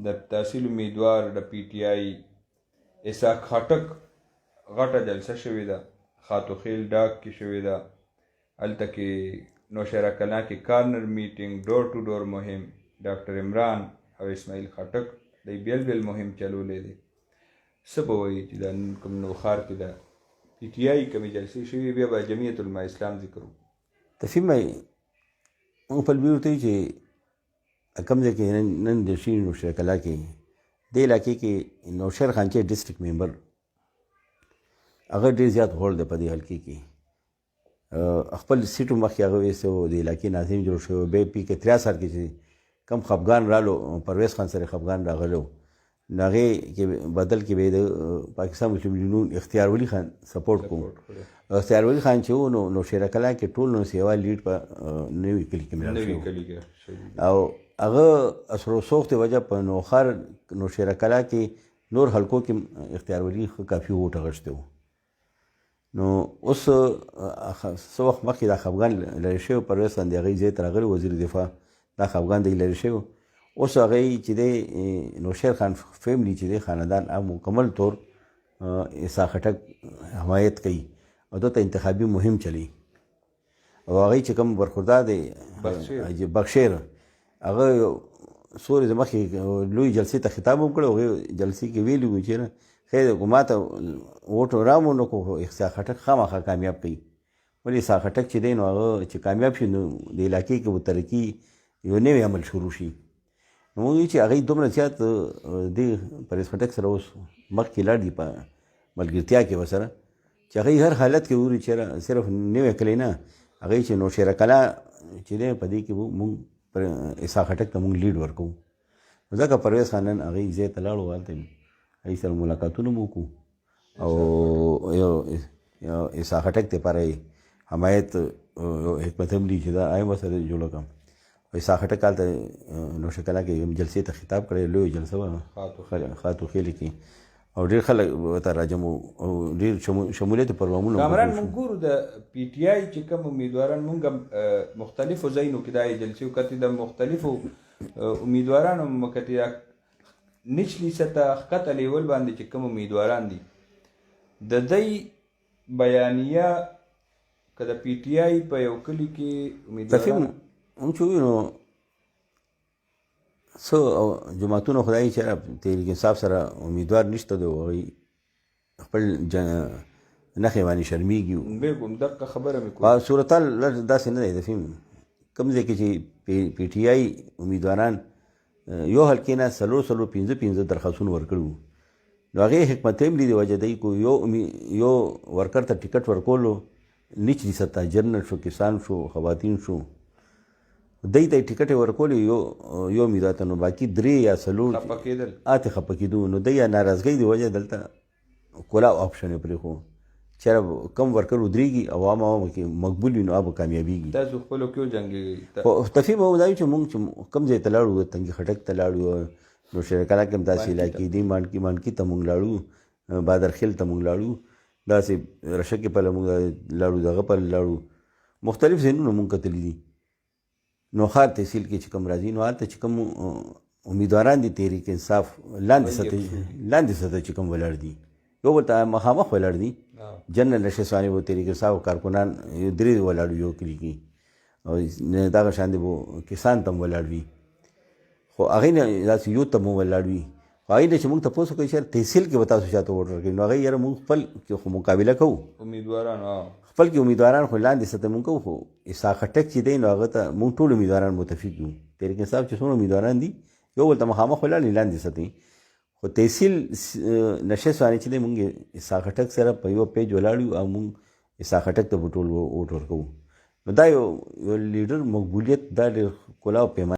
د تحصیل امیدوار د پی ټی آی اسحاق خټک غټه جلسه شوې ده، خاتو خیل ډاک کې شوې ده. هلته کې نوشهره کلا کې کارنر میټینګ، ډور ټو ډور مهم، ډاکټر عمران او اسماعیل خټک د بیل بیل مهم چلولی دی. څه به وایي چې دا نن کوم نوښار کې د پی ټی آی کومې جلسې شوي، بیا به جمعیت علما اسلام ذکر وکړو. تفهیم موږ په لوی ورته چې کوم ځای کې نن د شي نوشهره کلا کې دې علاقې کې نوشهر خان چې ډسټرکټ ممبر هغه ډېر زیات غوړ دی په دې حلقې کې. خپل سیټو مخکې هغه ویسته و، د علاقې ناظم جوړ شوی. بیا پی کې 83 کې چې کم خفګان رالو، پرویز خان سره خفګان راغلو، نو هغې کې بدل کې به د پاکستان مسلم یونین اختیار ولی خان سپورټ کوو. اختیار ولی خان چې و نو نوشهره کلا کې ټول نو سیوا لیډ په نوي کلي کې ملاو شو، او هغه اثر و سوخت وجه په نوښار نوشهره کلا کې نور حلقو کې اختیار ولی کافي ووټ اخیستی و. نو اوس څه وخت مخکې دا خفګان لرې شوی، پرویز خان د هغې ځای ته راغلی، وزیر دفاع، دا خفګان دی لرې شوی. اوس هغې چې دی نوشهر خان فیملی چې دی خاندان مکمل طور اسحاق خټک حمایت کوي او دته انتخابي مهم چلی. او هغې چې کوم برخوردار دی بخشیر، هغه څو ورځې مخکې لوی جلسې ته خطاب هم کړی. هغې جلسې کې ویلي وو چې نه خیر ما ته ووټ رام ونه کړو، اسحاق خټک خامخا کامیاب کوي. ولې اسحاق خټک چې دی نو هغه چې کامیاب شي نو د علاقې کې به ترقي یو نوی عمل شروع شي. نو موږ وایو چې هغې دومره زیات دې پرویز خټک سره اوس مخکې لاړ دي په ملګرتیا کې ورسره، چې هغې هر حالت کې وګوري چې صرف نوی کلی نه، هغې چې نوشهره کلا چې دی په دې کې موږ اسحاق خټک ته موږ لیډ ورکوو. ځکه پرویز خان نن هغې ځای ته لاړو، هلته هغې سره ملاقاتونه مو وکړو او یو اسحاق خټک دپاره حمایت حکمت عملي چې دا آیم ورسره جوړه کړم. اسحاق خټک هلته نوشهره کلا کې جلسې ته خطاب کړی، لویه جلسه وه خاتو خیلې کې، او ډېر خلک ورته راجم او ډېر شمولیت پروګرامونه. کامران موږ ګورو د پی ټی آی چې کوم امیدواران موږ مختلفو ځایونو کې دا جلسې وکتې، د مختلفو امیدوارانو مکتې نچلی سطح ښکته لیول باندې چې کوم امیدواران دي، د دی بیانیه که د پی ټی آی په یو کلي کې امیدواران موږ چې وویو نو څه جماعتونه خدایي چې تحریک انصاف سره امیدوار نشته دی، هغوی خپل نښې باندې شرمېږي. بلکل دقه خبره مې کوله. صورتحال داسې نه دی د فیم کوم ځای کې چې پی ټی آی امیدواران یو حلقې نه څلور 15 درخواستونه ورکړي وو، نو هغې حکمت عملي د وجه دی کو یو ورکر ته ټکټ ورکولو، نچلي سطح جنرل شو، کسان شو، خواتین شو، دی ته یې ټکټ یې ورکولو یو امیدوار ته، نو باقي 3 یا 4 آته خفه کېدو. نو دی یا ناراضګۍ د وجه دلته کولاو آپشن یې پرېښو، چېرې کم ورکر ودرېږي عوامو کې مقبول وي نو هغه به کامیابېږي. تاسو خپلو کې وجنګېږئ. خو تفهیم به دا وي چې موږ چې کوم ځای ته لاړو، تنګي خټک ته لاړو، نوشهره کلا کې هم داسې علاقې دي، مانکي ته موږ لاړو، بادرخیل ته موږ لاړو، داسې رشکې پله موږ لاړو، دغه پله لاړو، مختلف ځایونه موږ کتلي دي. نوښار تحصیل کې چې کوم راځي نو هلته چې کوم امیدواران دي تحریک انصاف لاندې سطح چې کوم ولاړ دي، یو بل ته مخامخ ولاړ دي. جنرال نشست ثاني و تحریک انصاف کارکنان 3 ولاړ یو کلي کې، او دغه شان دي به کسان ته هم ولاړ وي، خو هغې نه داسې یو ته مو ولاړ وي. خو هغې نه چې موږ تپوس وکړو چې تحصیل کې به تاسو چاته ووټ ورکوئ، نو هغې یاره موږ خپل کې خو مقابله کوو، امیدواران خپل کې امیدواران خو لاندې سطح موږ کوو. خو اسحاق خټک چې دی نو هغه ته موږ ټول امیدواران متفق یو. تحریک انصاف چې څومره امیدواران دي یو بل ته مخامخ ولاړ دي لاندې سطحې، خو تحصیل نشست باندې چې دی موږ اسحاق خټک سره په یو پیج ولاړ یو او موږ اسحاق خټک ته به ټول ووټ ورکوو. نو دا یو لیډر مقبولیت دا ډېر کلاو پیمانه